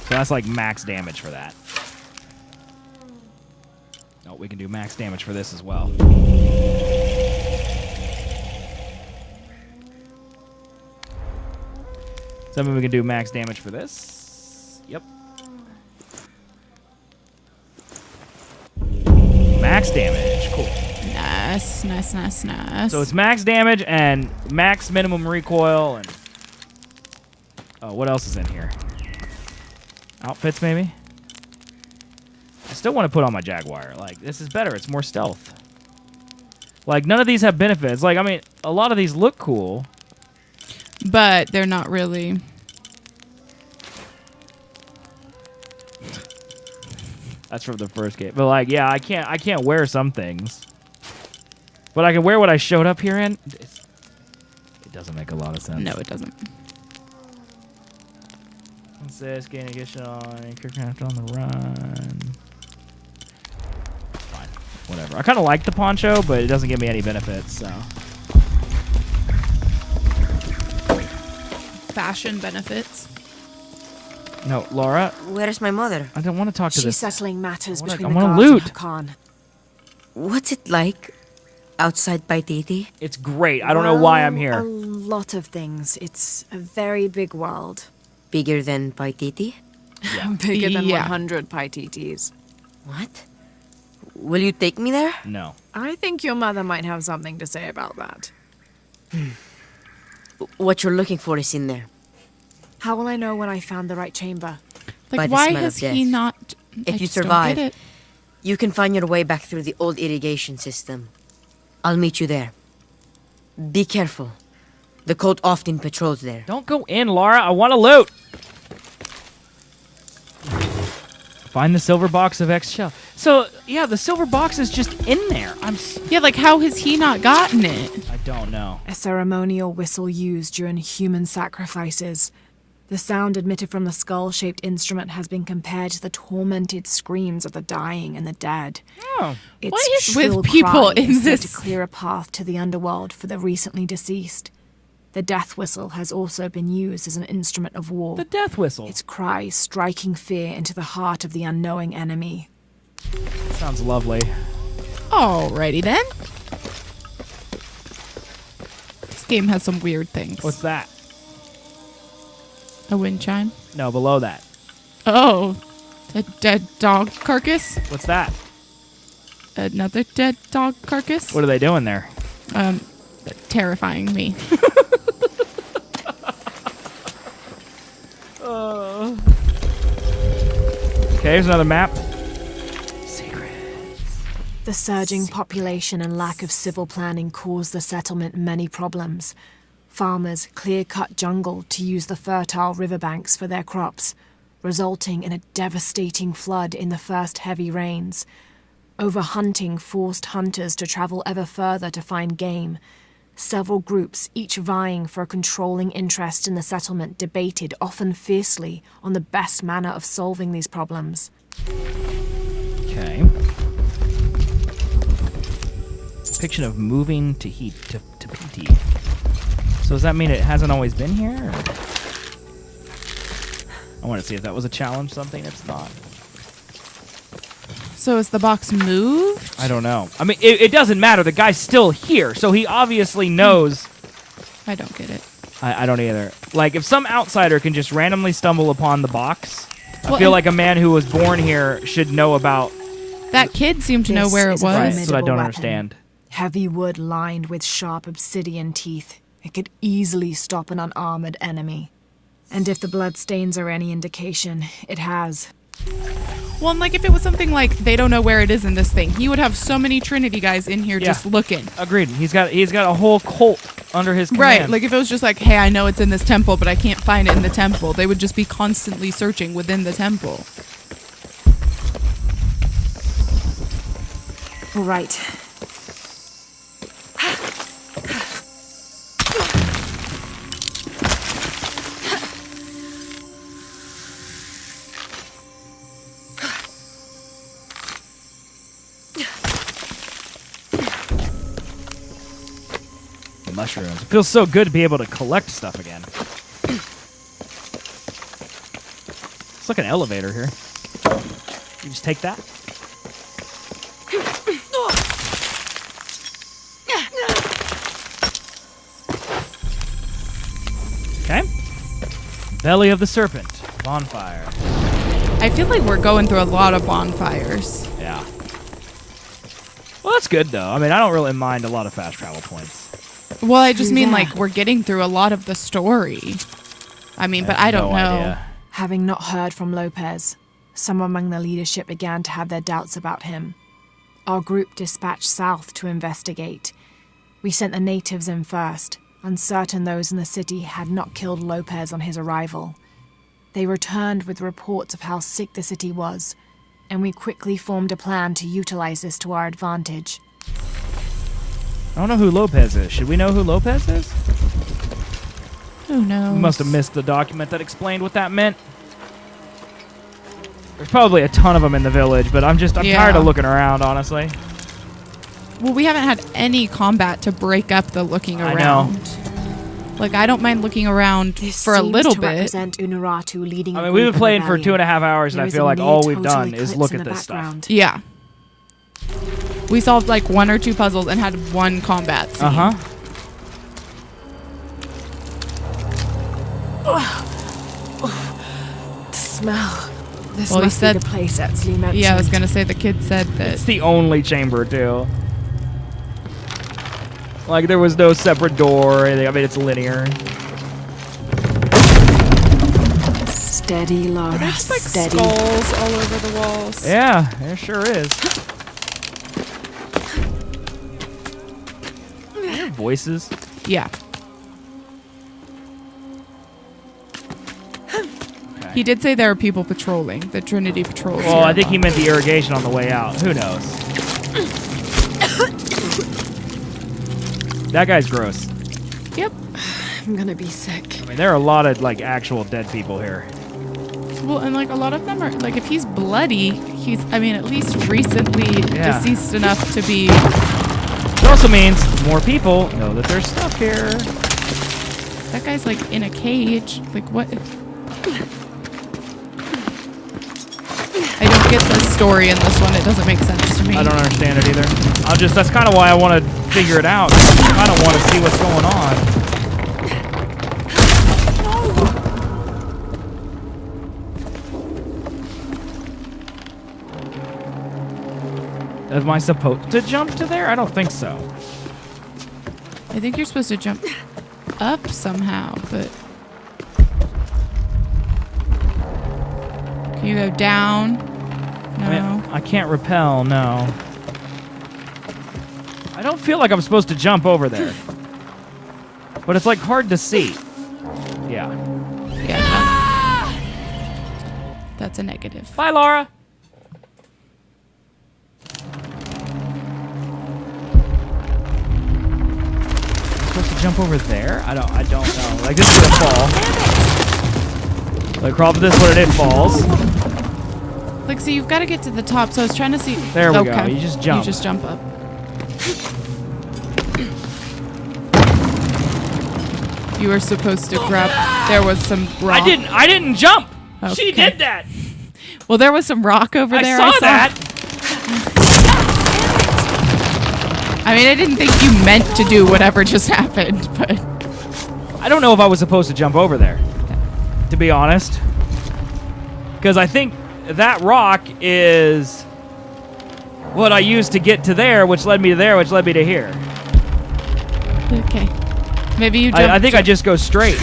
So that's like max damage for that. No, we can do max damage for this as well. So we can do max damage for this. Yep. Max damage. Cool. Nice. So it's max damage and max minimum recoil. And oh, what else is in here? Outfits, maybe? I still want to put on my Jaguar. Like, this is better. It's more stealth. Like, none of these have benefits. Like, I mean, a lot of these look cool. But they're not really. That's from the first game. But, like, yeah, I can't wear some things. But I can wear what I showed up here in. It doesn't make a lot of sense. No, it doesn't. It says gain additional aircraft on the run. Fine. Whatever. I kind of like the poncho, but it doesn't give me any benefits, so. Fashion benefits. No, Laura. Where's my mother? I don't want to talk to She's this. settling matters between I the wanna guards loot. and Hakan. What's it like outside Paititi? It's great. I don't know why I'm A here. lot of things. It's a very big world. Bigger than Paititi? Yeah. Bigger than Yeah. 100 Paititis. What? Will you take me there? No. I think your mother might have something to say about that. What you're looking for is in there. How will I know when I found the right chamber? By Like, the why smell has of death. he not? I If you just don't survive, get it. you can find your way back through the old irrigation system. I'll meet you there. Be careful. The cult often patrols there. Don't go in, Laura. I want to loot. Find the silver box of X shell. So, yeah, the silver box is just in there. Yeah, like, how has he not gotten it? I don't know. A ceremonial whistle used during human sacrifices. The sound emitted from the skull-shaped instrument has been compared to the tormented screams of the dying and the dead. Oh. Its What is with shrill people cry in is said this? to clear a path to the underworld for the recently deceased. The death whistle has also been used as an instrument of war. The death whistle. Its cry striking fear into the heart of the unknowing enemy. Sounds lovely. Alrighty then. This game has some weird things. What's that? A wind chime? No, below that. Oh, a dead dog carcass? What's that? Another dead dog carcass? What are they doing there? Terrifying me. Okay, here's another map. The surging population and lack of civil planning caused the settlement many problems. Farmers clear-cut jungle to use the fertile riverbanks for their crops, resulting in a devastating flood in the first heavy rains. Overhunting forced hunters to travel ever further to find game. Several groups, each vying for a controlling interest in the settlement, debated, often fiercely, on the best manner of solving these problems. Okay. Depiction of moving to Paititi. So does that mean it hasn't always been here? Or? I want to see if that was a challenge, something it's not. So is the box moved? I don't know. I mean, it doesn't matter. The guy's still here, so he obviously knows. I don't get it. I don't either. Like, if some outsider can just randomly stumble upon the box, Well, I feel like a man who was born here should know about... That kid seemed to know This where it is was. a Right, that's what I don't formidable understand. Heavy wood lined with sharp obsidian teeth. It could easily stop an unarmored enemy. And if the bloodstains are any indication, it has. Well, and like if it was something like they don't know where it is in this thing, he would have so many Trinity guys in here just looking. Agreed. He's got a whole cult under his command. Right, like if it was just like, hey, I know it's in this temple, but I can't find it in the temple, they would just be constantly searching within the temple. All right. Mushrooms. It feels so good to be able to collect stuff again. It's like an elevator here. You just take that. Okay. Belly of the Serpent. Bonfire. I feel like we're going through a lot of bonfires. Yeah. Well, that's good, though. I mean, I don't really mind a lot of fast travel points. Well, I just mean, like, we're getting through a lot of the story. I mean, but I don't know. Idea. Having not heard from Lopez, some among the leadership began to have their doubts about him. Our group dispatched south to investigate. We sent the natives in first, uncertain those in the city had not killed Lopez on his arrival. They returned with reports of how sick the city was, and we quickly formed a plan to utilize this to our advantage. I don't know who Lopez is. Should we know who Lopez is? Who knows? We must have missed the document that explained what that meant. There's probably a ton of them in the village, but I'm tired of looking around, honestly. Well, we haven't had any combat to break up the looking around. I know. Like, I don't mind looking around This for a seems little to bit. represent Unuratu leading I a mean, we've group been playing for rebellion. 2.5 hours, and There I is feel a like all near we've total done is eclipse look in at the this stuff. background. Yeah. We solved like 1 or 2 puzzles and had 1 combat scene. Uh-huh. The smell. This Well, he must said- be the place Etsley mentioned. Yeah, I was going to say the kid said that. It's the only chamber, too. Like, there was no separate door or anything. I mean, it's linear. Steady, Lara. There's like steady. skulls all over the walls. Yeah, there sure is. Voices. Yeah. He did say there are people patrolling. The Trinity patrols. Well, here. I think he meant the irrigation on the way out. Who knows? That guy's gross. Yep. I'm gonna be sick. I mean, there are a lot of, like, actual dead people here. Well, and like a lot of them are like, if he's bloody, he's, I mean, at least recently Yeah. deceased enough to be. It also means more people know that there's stuff here. That guy's like in a cage. Like what? I don't get the story in this one. It doesn't make sense to me. I don't understand it either. That's kind of why I want to figure it out. I kind of want to see what's going on. Am I supposed to jump to there? I don't think so. I think you're supposed to jump up somehow, but can you go down? No. I mean, I can't rappel, no. I don't feel like I'm supposed to jump over there. But it's like hard to see. Yeah. Yeah. That's a negative. Bye, Laura. Supposed to jump over there? I don't know. Like, this is gonna fall. Like, crawl to this one and it falls. Like, see, you've got to get to the top, so I was trying to see. There we go. You just jump. You just jump up. You were supposed to grab. There was some rock. I didn't jump. Okay. She did that. Well, there was some rock over there. I saw that. I mean, I didn't think you meant to do whatever just happened, but I don't know if I was supposed to jump over there, to be honest. Because I think that rock is what I used to get to there, which led me to there, which led me to here. Okay. Maybe you jump. I think I just go straight.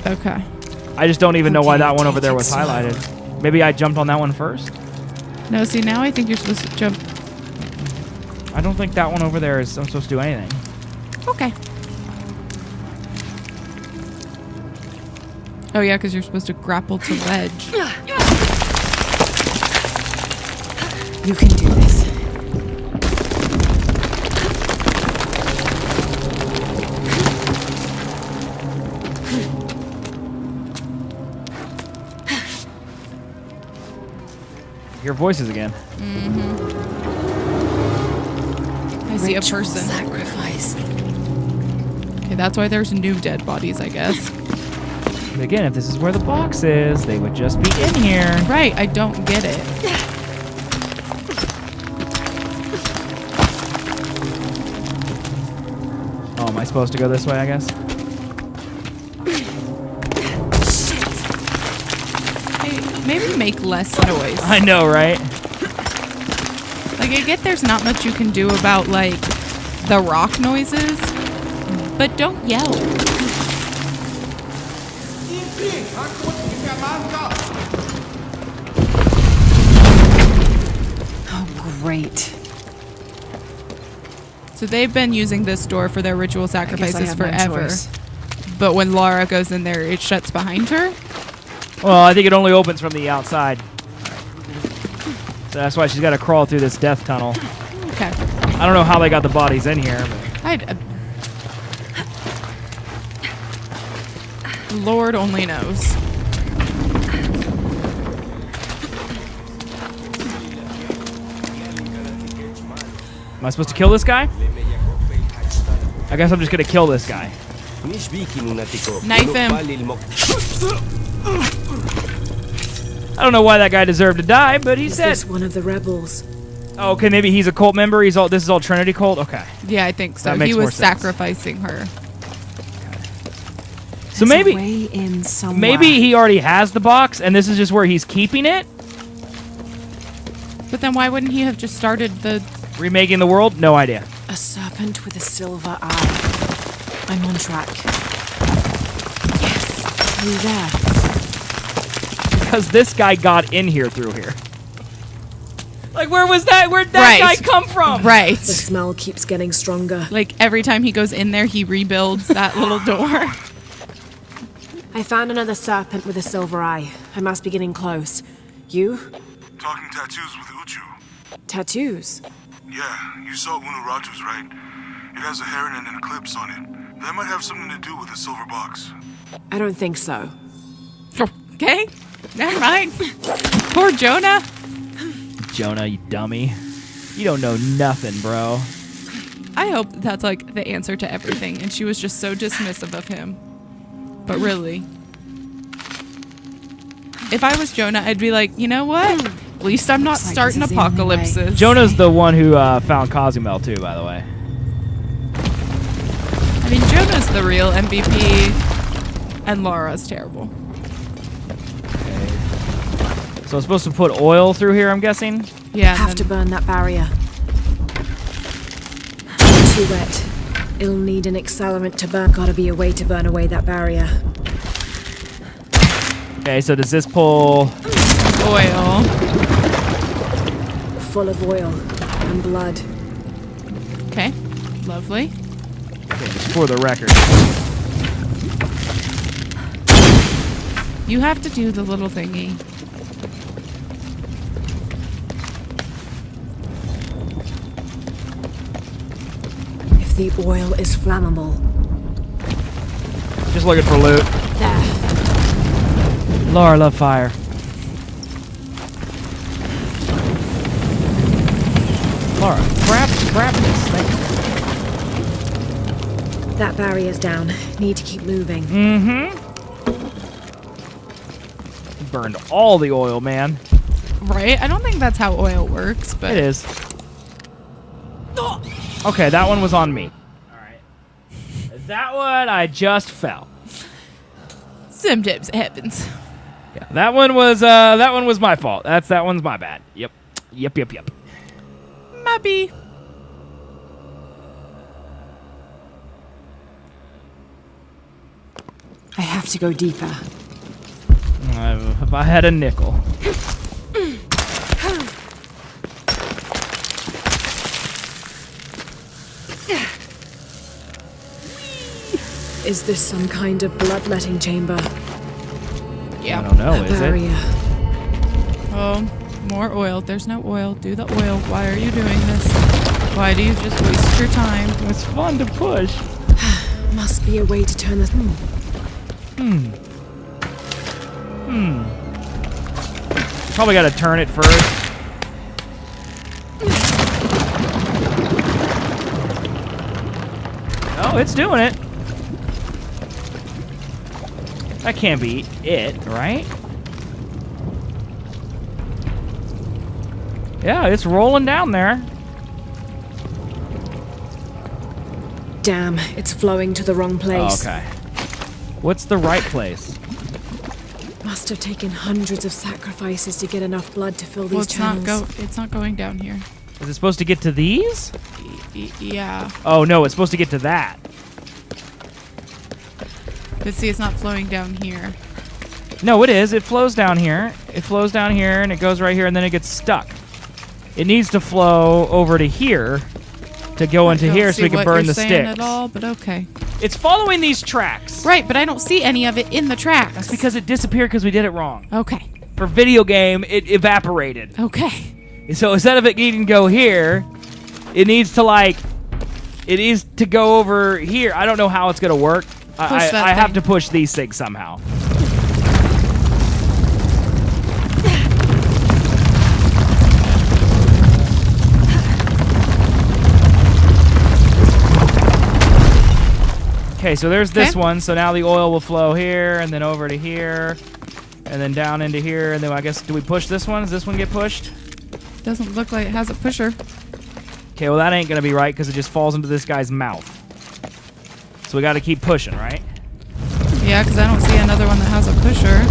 Okay. I just don't even know why that one over there was highlighted. Maybe I jumped on that one first? No, see, now I think you're supposed to jump. I don't think that one over there is I'm supposed to do anything. Okay. Oh, yeah, because you're supposed to grapple to ledge. You can do this. Your voices again. I see a person. Sacrifice. Okay, that's why there's new dead bodies, I guess. And again, if this is where the box is, they would just be in here. Right, I don't get it. Oh, am I supposed to go this way, I guess? Hey, maybe make less noise. I know, right? Like, I get there's not much you can do about, like, the rock noises, but don't yell. Oh, great. So they've been using this door for their ritual sacrifices have no forever. choice. But when Lara goes in there, it shuts behind her? Well, I think it only opens from the outside. So that's why she's got to crawl through this death tunnel. Okay. I don't know how they got the bodies in here. Lord only knows. Am I supposed to kill this guy? I guess I'm just going to kill this guy. Knife him. I don't know why that guy deserved to die, but he's dead. Is this one of the rebels? Oh, okay, maybe he's a cult member. This is all Trinity cult? Okay. Yeah, I think so. That makes He more was sense. sacrificing her. So There's maybe a way in somewhere. maybe he already has the box, and this is just where he's keeping it? But then why wouldn't he have just started the... Remaking the world? No idea. A serpent with a silver eye. I'm on track. Yes, through there. Because this guy got in here through here. Like, where was that? Where'd that guy come from? Right. The smell keeps getting stronger. Like, every time he goes in there, he rebuilds that little door. I found another serpent with a silver eye. I must be getting close. You? Talking tattoos with Uchu. Tattoos? Yeah, you saw Unuratu's, right? It has a heron and an eclipse on it. That might have something to do with the silver box. I don't think so. Okay, never mind. Poor Jonah. Jonah, you dummy. You don't know nothing, bro. I hope that's like the answer to everything, and she was just so dismissive of him. But really, if I was Jonah, I'd be like, you know what? At least I'm not starting apocalypses. Jonah's the one who found Cozumel, too, by the way. I mean, Jonah's the real MVP, and Lara's terrible. So I'm supposed to put oil through here, I'm guessing? Yeah. Have to burn that barrier. Too wet. It'll need an accelerant to burn. Gotta be a way to burn away that barrier. Okay, so does this pull... Oil. Full of oil and blood. Okay, lovely. Okay, just for the record. You have to do the little thingy. If the oil is flammable. Just looking for loot. There. Lara, love fire. Lara, grab this. Thank you. That barrier's down. Need to keep moving. Mm-hmm. Burned all the oil, man. Right? I don't think that's how oil works, but... It is. Okay, that one was on me. Alright. That one, I just fell. Sometimes it happens. Yeah, that one was my fault. That one's my bad. Yep. Maybe. I have to go deeper. If I had a nickel. Is this some kind of bloodletting chamber? Yeah. I don't know, is barrier. it? Oh, more oil. There's no oil. Do the oil. Why are you doing this? Why do you just waste your time? It's fun to push. Must be a way to turn this. Probably got to turn it first. Oh, it's doing it. That can't be it, right? Yeah, it's rolling down there. Damn, it's flowing to the wrong place. Oh, okay. What's the right place? Must have taken hundreds of sacrifices to get enough blood to fill Well, these channels. it's not going down here. Is it supposed to get to these? Yeah. Oh, no, it's supposed to get to that. But see, it's not flowing down here. No, it is. It flows down here. It flows down here, and it goes right here, and then it gets stuck. It needs to flow over to here to go into here so we can burn the sticks. At all, but okay. It's following these tracks. Right, but I don't see any of it in the tracks. That's because it disappeared because we did it wrong. Okay. For video game, it evaporated. Okay. So instead of it needing to go here, it needs to go over here. I don't know how it's going to work. I have to push these things somehow. Okay, so there's this one. So now the oil will flow here, and then over to here, and then down into here, and then I guess, do we push this one? Does this one get pushed? Doesn't look like it has a pusher. Okay, well that ain't gonna be right because it just falls into this guy's mouth. So we gotta keep pushing, right? Yeah, because I don't see another one that has a pusher.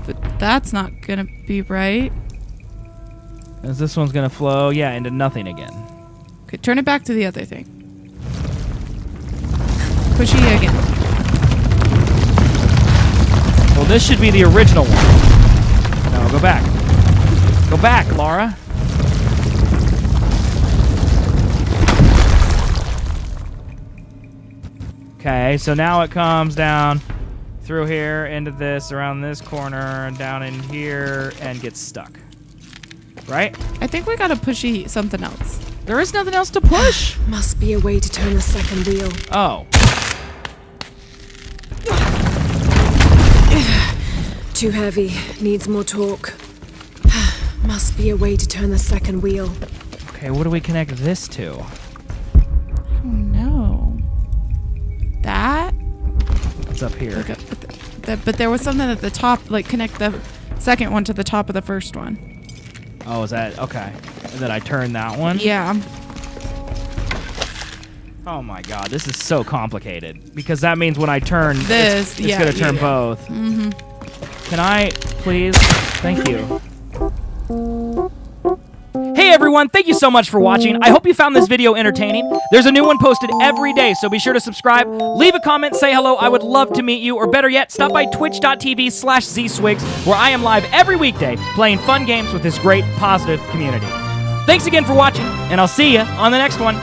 But that's not gonna be right. As this one's gonna flow, yeah, into nothing again. Okay, turn it back to the other thing. Pushy again. Well, this should be the original one. No, go back. Go back, Lara. Okay, so now it comes down through here, into this, around this corner, and down in here, and gets stuck. Right? I think we gotta pushy something else. There is nothing else to push. Must be a way to turn the second wheel. Oh. Too heavy. Needs more torque. Must be a way to turn the second wheel. Okay, what do we connect this to? Oh no. That? It's up here. But there was something at the top, like connect the second one to the top of the first one. Oh, is that okay? And then I turn that one? Yeah. Oh my god, this is so complicated. Because that means when I turn this, it's gonna turn both. Mm-hmm. Can I please? Thank you. Hey everyone, thank you so much for watching. I hope you found this video entertaining. There's a new one posted every day, so be sure to subscribe, leave a comment, say hello. I would love to meet you, or better yet, stop by twitch.tv/zswiggs, where I am live every weekday playing fun games with this great, positive community. Thanks again for watching, and I'll see you on the next one.